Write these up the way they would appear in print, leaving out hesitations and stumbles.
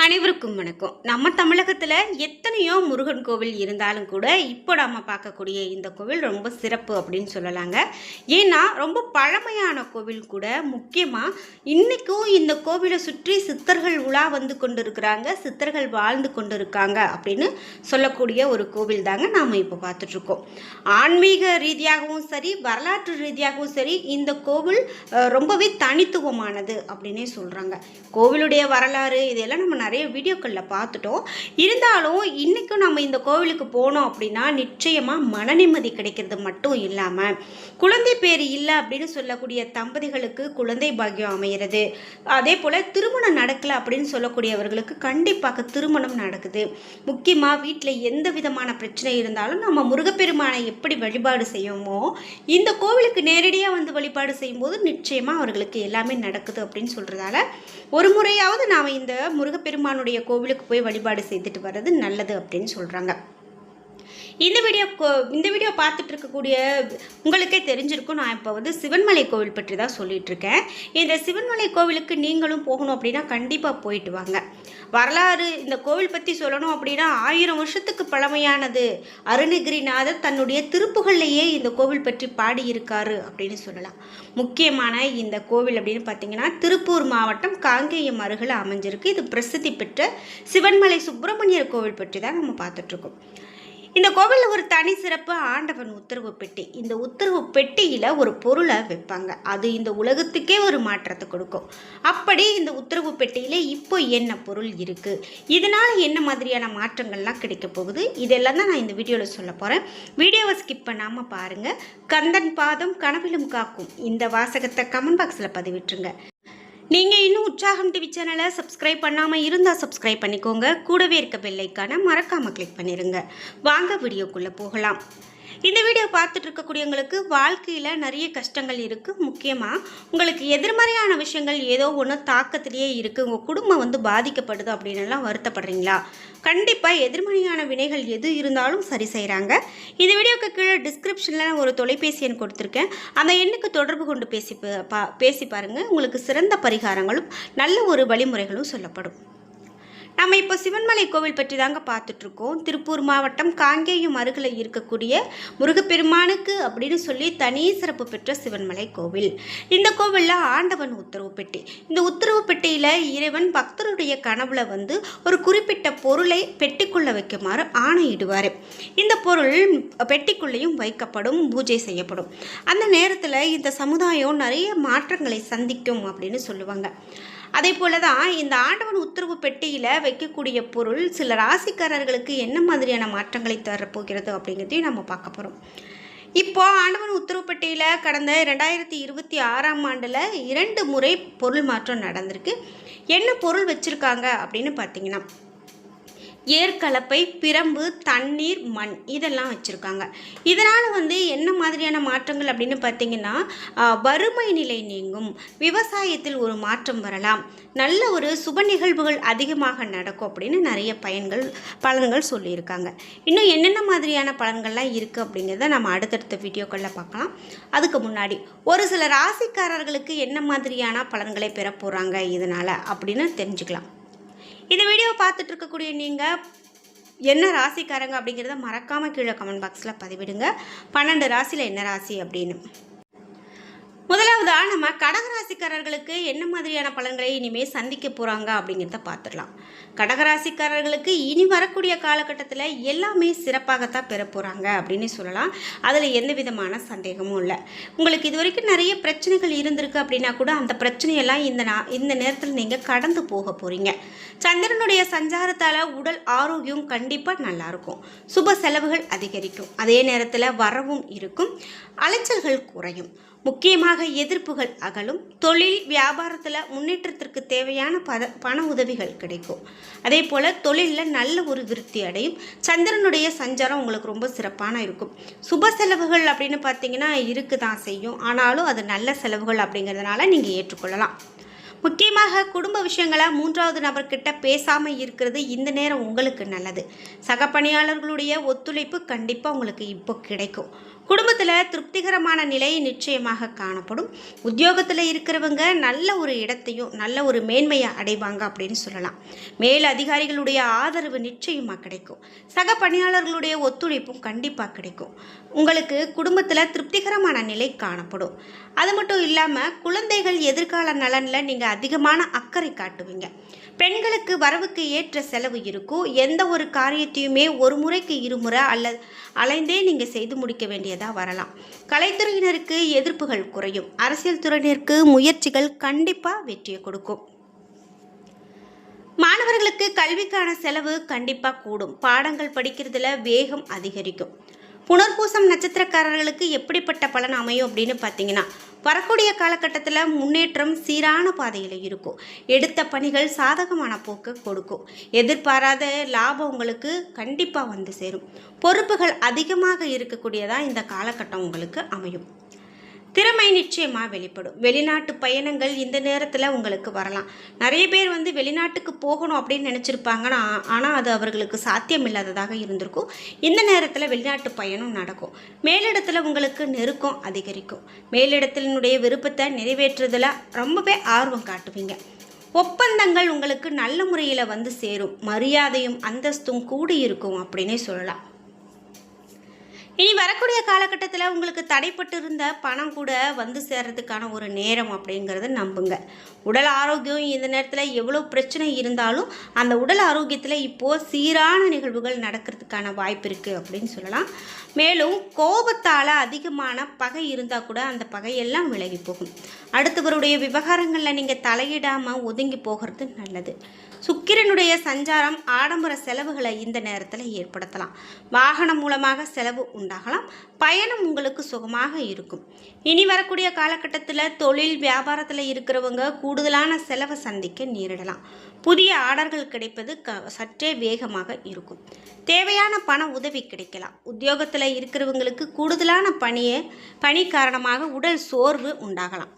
அனைவருக்கும் வணக்கம். நம்ம தமிழகத்தில் எத்தனையோ முருகன் கோவில் இருந்தாலும் கூட இப்போ நம்ம பார்க்கக்கூடிய இந்த கோவில் ரொம்ப சிறப்பு அப்படின்னு சொல்லலாங்க. ஏன்னா ரொம்ப பழமையான கோவில் கூட. முக்கியமாக இன்றைக்கும் இந்த கோவிலை சுற்றி சித்தர்கள் உலா வந்து கொண்டு இருக்கிறாங்க, சித்தர்கள் வாழ்ந்து கொண்டு இருக்காங்க அப்படின்னு சொல்லக்கூடிய ஒரு கோவில் தாங்க நாம் இப்போ பார்த்துட்ருக்கோம். ஆன்மீக ரீதியாகவும் சரி, வரலாற்று ரீதியாகவும் சரி, இந்த கோவில் ரொம்பவே தனித்துவமானது அப்படின்னே சொல்கிறாங்க. கோவிலுடைய வரலாறு இதெல்லாம் நம்ம நிறைய வீடியோக்களில் பார்த்துட்டோம். இருந்தாலும் இன்றைக்கும் நம்ம இந்த கோவிலுக்கு போனோம் அப்படின்னா நிச்சயமாக மன நிம்மதி கிடைக்கிறது மட்டும் இல்லாமல், குழந்தை பேர் இல்லை அப்படின்னு சொல்லக்கூடிய தம்பதிகளுக்கு குழந்தை பாக்கியம் அமைகிறது. அதே போல் திருமணம் நடக்கலை அப்படின்னு சொல்லக்கூடியவர்களுக்கு கண்டிப்பாக திருமணம் நடக்குது. முக்கியமாக வீட்டில் எந்த விதமான பிரச்சனை இருந்தாலும் நம்ம முருகப்பெருமானை எப்படி வழிபாடு செய்வோமோ இந்த கோவிலுக்கு நேரடியாக வந்து வழிபாடு செய்யும்போது நிச்சயமாக அவர்களுக்கு எல்லாமே நடக்குது அப்படின்னு சொல்கிறதால ஒரு முறையாவது நாம் இந்த முருகப்பெருமானுடைய கோவிலுக்கு போய் வழிபாடு செய்துட்டு வர்றது நல்லது அப்படின்னு சொல்கிறாங்க. இந்த வீடியோ பார்த்துட்டு இருக்கக்கூடிய உங்களுக்கே தெரிஞ்சிருக்கும். நான் இப்போ வந்து சிவன்மலை கோவில் பற்றி தான் சொல்லிட்டு இருக்கேன். இந்த சிவன்மலை கோவிலுக்கு நீங்களும் போகணும் அப்படின்னா கண்டிப்பாக போயிட்டு வாங்க. வரலாறு இந்த கோவில் பற்றி சொல்லணும் அப்படின்னா 1000 வருஷத்துக்கு பழமையானது. அருணகிரிநாதர் தன்னுடைய திருப்புகள்லையே இந்த கோவில் பற்றி பாடியிருக்காரு அப்படின்னு சொல்லலாம். முக்கியமான இந்த கோவில் அப்படின்னு பார்த்தீங்கன்னா திருப்பூர் மாவட்டம் காங்கேயம் அருகில் அமைஞ்சிருக்கு. இது பிரசித்தி பெற்ற சிவன்மலை சுப்பிரமணியர் கோவில் பற்றி தான் நம்ம பார்த்துட்ருக்கோம். இந்த கோவிலில் ஒரு தனி சிறப்பு ஆண்டவன் உத்தரவு பெட்டி. இந்த உத்தரவு பெட்டியில் ஒரு பொருளை வைப்பாங்க. அது இந்த உலகத்துக்கே ஒரு மாற்றத்தை கொடுக்கும். அப்படி இந்த உத்தரவு பெட்டியில் இப்போ என்ன பொருள் இருக்குது, இதனால் என்ன மாதிரியான மாற்றங்கள்லாம் கிடைக்க போகுது, இதெல்லாம் தான் நான் இந்த வீடியோவில் சொல்ல போகிறேன். வீடியோவை ஸ்கிப் பண்ணாமல் பாருங்கள். கந்தன் பாதம் கனவிலும் காக்கும் இந்த வாசகத்தை கமெண்ட் பாக்ஸில் பதிவிட்டுருங்க. நீங்கள் இன்னும் உற்சாகம் டிவி சேனலை சப்ஸ்கிரைப் பண்ணாமல் இருந்தால் சப்ஸ்கிரைப் பண்ணிக்கோங்க. கூடவே இருக்க பெல் ஐக்கானை மறக்காமல் கிளிக் பண்ணிடுங்க. வாங்க வீடியோக்குள்ளே போகலாம். இந்த வீடியோ பார்த்துட்டு இருக்கக்கூடியவங்களுக்கு வாழ்க்கையில் நிறைய கஷ்டங்கள் இருக்குது. முக்கியமாக உங்களுக்கு எதிர்மறையான விஷயங்கள் ஏதோ ஒன்று தாக்கத்திலேயே இருக்குது, உங்கள் குடும்பம் வந்து பாதிக்கப்படுது அப்படின்னுலாம் வருத்தப்படுறீங்களா? கண்டிப்பாக எதிர்மறையான வினைகள் எது இருந்தாலும் சரி செய்கிறாங்க. இந்த வீடியோக்கு கீழே டிஸ்கிரிப்ஷனில் ஒரு தொலைபேசி எண் கொடுத்துருக்கேன். அந்த எண்ணுக்கு தொடர்பு கொண்டு பேசி பாருங்கள். உங்களுக்கு சிறந்த பரிகாரங்களும் நல்ல ஒரு வழிமுறைகளும் சொல்லப்படும். நம்ம இப்போ சிவன்மலை கோவில் பற்றி தாங்க பார்த்துட்ருக்கோம். திருப்பூர் மாவட்டம் காங்கேயம் அருகில் இருக்கக்கூடிய முருகப்பெருமானுக்கு அப்படின்னு சொல்லி தனி சிறப்பு பெற்ற சிவன்மலை கோவில். இந்த கோவிலில் ஆண்டவன் உத்தரவு பெட்டி. இந்த உத்தரவு பெட்டியில் இறைவன் பக்தருடைய கனவுல வந்து ஒரு குறிப்பிட்ட பொருளை பெட்டிக்குள்ளே வைக்குமாறு ஆணையிடுவார். இந்த பொருள் பெட்டிக்குள்ளேயும் வைக்கப்படும், பூஜை செய்யப்படும். அந்த நேரத்தில் இந்த சமுதாயம் நிறைய மாற்றங்களை சந்திக்கும் அப்படின்னு சொல்லுவாங்க. அதே போல தான் இந்த ஆண்டவன் உத்தரவு பெட்டியில் வைக்கக்கூடிய பொருள் சில ராசிக்காரர்களுக்கு என்ன மாதிரியான மாற்றங்களை தரப்போகிறது அப்படிங்கிறதையும் நம்ம பார்க்க போகிறோம். இப்போ ஆண்டவன் உத்தரவு பெட்டியில் கடந்த 2026ஆம் ஆண்டில் 2 முறை பொருள் மாற்றம் நடந்திருக்கு. என்ன பொருள் வச்சுருக்காங்க அப்படின்னு பார்த்தீங்கன்னா ஏற்கலப்பை, பிரம்பு, தண்ணீர், மண் இதெல்லாம் வச்சுருக்காங்க. இதனால் வந்து என்ன மாதிரியான மாற்றங்கள் அப்படின்னு பார்த்தீங்கன்னா வறுமை நிலை நீங்கும், விவசாயத்தில் ஒரு மாற்றம் வரலாம், நல்ல ஒரு சுப நிகழ்வுகள் அதிகமாக நடக்கும் அப்படின்னு நிறைய பலன்கள் சொல்லியிருக்காங்க. இன்னும் என்னென்ன மாதிரியான பலன்கள்லாம் இருக்குது அப்படிங்கிறத நம்ம அடுத்தடுத்த வீடியோக்களில் பார்க்கலாம். அதுக்கு முன்னாடி ஒரு சில ராசிக்காரர்களுக்கு என்ன மாதிரியான பலன்களை பெற போகிறாங்க இதனால் அப்படின்னு தெரிஞ்சுக்கலாம். இந்த வீடியோவை பார்த்துட்டு இருக்கக்கூடிய நீங்கள் என்ன ராசிக்காரங்க அப்படிங்கிறத மறக்காமல் கீழே கமெண்ட் பாக்ஸில் பதிவிடுங்க. 12 ராசியில் என்ன ராசி அப்படின்னு. முதலாவதாக நம்ம கடகராசிக்காரர்களுக்கு என்ன மாதிரியான பலன்களை இனிமேல் சந்திக்க போகிறாங்க அப்படிங்கிறத பார்த்துடலாம். கடகராசிக்காரர்களுக்கு இனி வரக்கூடிய காலகட்டத்தில் எல்லாமே சிறப்பாகத்தான் பெற போகிறாங்க அப்படின்னு சொல்லலாம். அதில் எந்த விதமான சந்தேகமும் இல்லை. உங்களுக்கு இது வரைக்கும் நிறைய பிரச்சனைகள் இருந்திருக்கு அப்படின்னா கூட அந்த பிரச்சனையெல்லாம் இந்த நேரத்தில் நீங்கள் கடந்து போக போகிறீங்க. சந்திரனுடைய சஞ்சாரத்தால் உடல் ஆரோக்கியம் கண்டிப்பாக நல்லாயிருக்கும். சுப செலவுகள் அதிகரிக்கும். அதே நேரத்தில் வரவும் இருக்கும், அலைச்சல்கள் குறையும். முக்கியமாக எதிர்ப்புகள் அகலும். தொழில் வியாபாரத்தில் முன்னேற்றத்திற்கு தேவையான பண உதவிகள் கிடைக்கும். அதே போல் தொழிலில் நல்ல ஒரு விருத்தி அடையும். சந்திரனுடைய சஞ்சாரம் உங்களுக்கு ரொம்ப சிறப்பான இருக்கும். சுப செலவுகள் அப்படின்னு பார்த்தீங்கன்னா இருக்கு தான் செய்யும், ஆனாலும் அது நல்ல செலவுகள் அப்படிங்கிறதுனால நீங்கள் ஏற்றுக்கொள்ளலாம். முக்கியமாக குடும்ப விஷயங்களை 3வது நபர்கிட்ட பேசாமல் இருக்கிறது இந்த நேரம் உங்களுக்கு நல்லது. சக பணியாளர்களுடைய ஒத்துழைப்பு கண்டிப்பாக உங்களுக்கு இப்போ கிடைக்கும். குடும்பத்தில் திருப்திகரமான நிலை நிச்சயமாக காணப்படும். உத்தியோகத்தில் இருக்கிறவங்க நல்ல ஒரு இடத்தையும் நல்ல ஒரு மேன்மையை அடைவாங்க அப்படின்னு சொல்லலாம். மேல் அதிகாரிகளுடைய ஆதரவு நிச்சயமாக கிடைக்கும். சக பணியாளர்களுடைய ஒத்துழைப்பும் கண்டிப்பாக கிடைக்கும். உங்களுக்கு குடும்பத்தில் திருப்திகரமான நிலை காணப்படும். அது மட்டும் இல்லாமல் குழந்தைகள் எதிர்கால நலனில் நீங்கள் அதிகமான அக்கறை காட்டுவீங்க. பெண்களுக்கு வரவுக்கு ஏற்ற செலவு இருக்கும். எந்த ஒரு காரியத்தையுமே ஒரு முறைக்கு இருமுறை அல்லது அலைந்தே நீங்கள் செய்து முடிக்க வேண்டியதாக வரலாம். கலைத்துறையினருக்கு எதிர்ப்புகள் குறையும். அரசியல் துறையினருக்கு முயற்சிகள் கண்டிப்பாக வெற்றியை கொடுக்கும். மாணவர்களுக்கு கல்விக்கான செலவு கண்டிப்பாக கூடும். பாடங்கள் படிக்கிறதுல வேகம் அதிகரிக்கும். புனர்பூசம் நட்சத்திரக்காரர்களுக்கு எப்படிப்பட்ட பலன் அமையும் அப்படின்னு பார்த்தீங்கன்னா, வரக்கூடிய காலகட்டத்தில் முன்னேற்றம் சீரான பாதையில் இருக்கும். எடுத்த பணிகள் சாதகமான போக்கு கொடுக்கும். எதிர்பாராத லாபம் உங்களுக்கு கண்டிப்பாக வந்து சேரும். பொறுப்புகள் அதிகமாக இருக்கக்கூடியதாக இந்த காலகட்டம் உங்களுக்கு அமையும். திறமை நிச்சயமாக வெளிப்படும். வெளிநாட்டு பயணங்கள் இந்த நேரத்தில் உங்களுக்கு வரலாம். நிறைய பேர் வெளிநாட்டுக்கு போகணும் அப்படின்னு நினச்சிருப்பாங்கன்னா, ஆனால் அது அவர்களுக்கு சாத்தியம் இல்லாததாக இருந்திருக்கும். இந்த நேரத்தில் வெளிநாட்டு பயணம் நடக்கும். மேலிடத்தில் உங்களுக்கு நெருக்கம் அதிகரிக்கும். மேலிடத்தினுடைய விருப்பத்தை நிறைவேற்றுறதுல ரொம்பவே ஆர்வம் காட்டுவீங்க. ஒப்பந்தங்கள் உங்களுக்கு நல்ல முறையில் வந்து சேரும். மரியாதையும் அந்தஸ்தும் கூடி இருக்கும் அப்படின்னே சொல்லலாம். இனி வரக்கூடிய காலகட்டத்தில் உங்களுக்கு தடைப்பட்டு இருந்த பணம் கூட வந்து சேர்றதுக்கான ஒரு நேரம் அப்படிங்கிறத நம்புங்க. உடல் ஆரோக்கியம் இந்த நேரத்தில் எவ்வளோ பிரச்சனை இருந்தாலும் அந்த உடல் ஆரோக்கியத்தில் இப்போது சீரான நிகழ்வுகள் நடக்கிறதுக்கான வாய்ப்பு இருக்குது அப்படின்னு சொல்லலாம். மேலும் கோபத்தால் அதிகமான பகை இருந்தால் கூட அந்த பகையெல்லாம் விலகி போகும். அடுத்தவருடைய விவகாரங்களில் நீங்கள் தலையிடாமல் ஒதுங்கி போகிறது நல்லது. சுக்கிரனுடைய சஞ்சாரம் ஆடம்பர செலவுகளை இந்த நேரத்தில் ஏற்படுத்தலாம். வாகனம் மூலமாக செலவு உண்டாகலாம். பயணம் உங்களுக்கு சுகமாக இருக்கும். இனி வரக்கூடிய காலகட்டத்தில் தொழில் வியாபாரத்தில் இருக்கிறவங்க கூடுதலான செலவை சந்திக்க நேரிடலாம். புதிய ஆர்டர்கள் கிடைப்பது சற்றே வேகமாக இருக்கும். தேவையான பண உதவி கிடைக்கலாம். உத்தியோகத்தில் இருக்கிறவங்களுக்கு கூடுதலான பணி காரணமாக உடல் சோர்வு உண்டாகலாம்.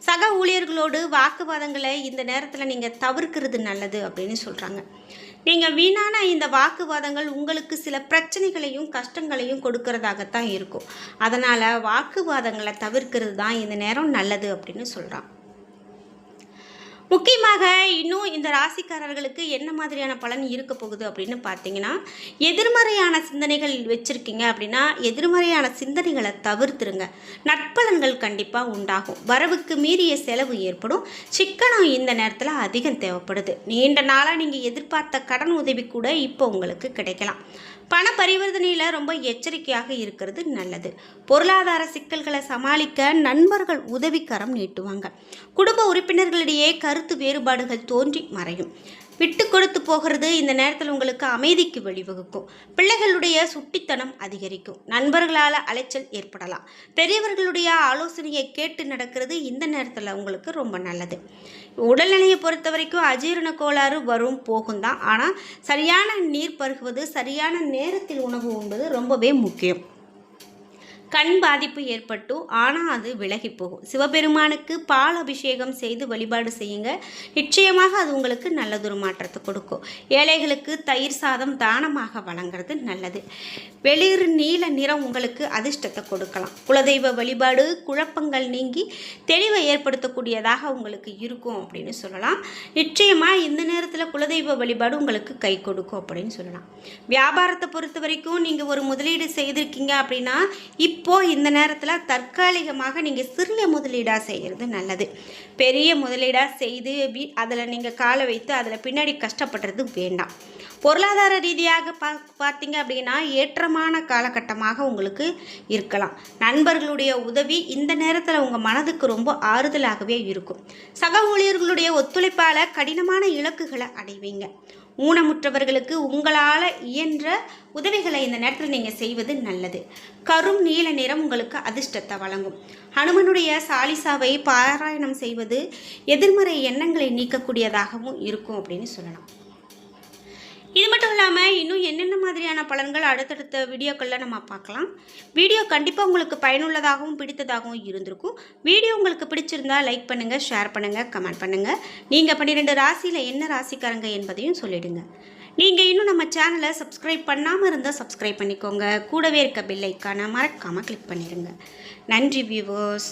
சக ஊழியர்களோடு வாக்குவாதங்களை இந்த நேரத்தில் நீங்கள் தவிர்க்கிறது நல்லது அப்படின்னு சொல்கிறாங்க. நீங்கள் வீணான இந்த வாக்குவாதங்கள் உங்களுக்கு சில பிரச்சனைகளையும் கஷ்டங்களையும் கொடுக்கறதாகத்தான் இருக்கும். அதனால் வாக்குவாதங்களை தவிர்க்கிறது தான் இந்த நேரம் நல்லது அப்படின்னு சொல்கிறான். முக்கியமாக இன்னும் இந்த ராசிக்காரர்களுக்கு என்ன மாதிரியான பலன் இருக்க போகுது அப்படின்னு பார்த்தீங்கன்னா, எதிர்மறையான சிந்தனைகள் வச்சுருக்கீங்க அப்படின்னா எதிர்மறையான சிந்தனைகளை தவிர்த்துருங்க. நற்பலன்கள் கண்டிப்பாக உண்டாகும். வரவுக்கு மீறிய செலவு ஏற்படும். சிக்கனம் இந்த நேரத்தில் அதிகம் தேவைப்படுது. நீண்ட நாளாக நீங்கள் எதிர்பார்த்த கடன் உதவி கூட இப்போ உங்களுக்கு கிடைக்கலாம். பண பரிவர்த்தனையில் ரொம்ப எச்சரிக்கையாக இருக்கிறது நல்லது. பொருளாதார சிக்கல்களை சமாளிக்க நண்பர்கள் உதவிக்கரம் நீட்டுவாங்க. குடும்ப உறுப்பினர்களிடையே கருத்து வேறுபாடுகள் தோன்றி மறையும். விட்டு கொடுத்து போகிறது இந்த நேரத்தில் உங்களுக்கு அமைதிக்கு வழிவகுக்கும். பிள்ளைகளுடைய சுட்டித்தனம் அதிகரிக்கும். நண்பர்களால் அலைச்சல் ஏற்படலாம். பெரியவர்களுடைய ஆலோசனையை கேட்டு நடக்கிறது இந்த நேரத்தில் உங்களுக்கு ரொம்ப நல்லது. உடல்நிலையை பொறுத்த வரைக்கும் அஜீரண கோளாறு வரும் போகும் தான். ஆனால் சரியான நீர் பருகுவது, சரியான நேரத்தில் உணவு உண்பது ரொம்பவே முக்கியம். கண் பாதிப்பு ஏற்பட்டும் ஆனால் அது விலகி போகும். சிவபெருமானுக்கு பால் அபிஷேகம் செய்து வழிபாடு செய்யுங்க. நிச்சயமாக அது உங்களுக்கு நல்லதொரு மாற்றத்தை கொடுக்கும். ஏழைகளுக்கு தயிர் சாதம் தானமாக வழங்குறது நல்லது. வெளிர் நீல நிறம் உங்களுக்கு அதிர்ஷ்டத்தை கொடுக்கலாம். குலதெய்வ வழிபாடு குழப்பங்கள் நீங்கி தெளிவை ஏற்படுத்தக்கூடியதாக உங்களுக்கு இருக்கும் அப்படின்னு சொல்லலாம். நிச்சயமாக இந்த நேரத்தில் குலதெய்வ வழிபாடு உங்களுக்கு கை கொடுக்கும் அப்படின்னு சொல்லலாம். வியாபாரத்தை பொறுத்த வரைக்கும் நீங்கள் ஒரு முதலீடு செய்திருக்கீங்க அப்படின்னா இப்போது இந்த நேரத்தில் தற்காலிகமாக நீங்கள் சிறிய முதலீடாக செய்கிறது நல்லது. பெரிய முதலீடாக செய்து அதில் நீங்கள் காலை வைத்து அதில் பின்னாடி கஷ்டப்படுறது வேண்டாம். பொருளாதார ரீதியாக பார்த்தீங்க அப்படின்னா ஏற்றமான காலகட்டமாக உங்களுக்கு இருக்கலாம். நண்பர்களுடைய உதவி இந்த நேரத்தில் உங்கள் மனதுக்கு ரொம்ப ஆறுதலாகவே இருக்கும். சக ஊழியர்களுடைய ஒத்துழைப்பால் கடினமான இலக்குகளை அடைவீங்க. ஊனமுற்றவர்களுக்கு உங்களால் இயன்ற உதவிகளை இந்த நேரத்தில் நீங்கள் செய்வது நல்லது. கரும் நீல நிறம் உங்களுக்கு அதிர்ஷ்டத்தை வழங்கும். ஹனுமனுடைய சாலிசாவை பாராயணம் செய்வது எதிர்மறை எண்ணங்களை நீக்கக்கூடியதாகவும் இருக்கும் அப்படின்னு சொல்லலாம். இது மட்டும் இல்லாமல் இன்னும் என்னென்ன மாதிரியான பலன்கள் அடுத்தடுத்த வீடியோக்களில் நம்ம பார்க்கலாம். வீடியோ கண்டிப்பாக உங்களுக்கு பயனுள்ளதாகவும் பிடித்ததாகவும் இருந்திருக்கும். வீடியோ உங்களுக்கு பிடிச்சிருந்தா லைக் பண்ணுங்கள், ஷேர் பண்ணுங்கள், கமெண்ட் பண்ணுங்கள். நீங்கள் 12 ராசியில் என்ன ராசிக்காரங்க என்பதையும் சொல்லிவிடுங்க. நீங்கள் இன்னும் நம்ம சேனலை சப்ஸ்கிரைப் பண்ணாமல் இருந்தால் சப்ஸ்கிரைப் பண்ணிக்கோங்க. கூடவே இருக்க பெல் ஐக்கானை மறக்காமல் கிளிக் பண்ணிடுங்க. நன்றி வியூவர்ஸ்.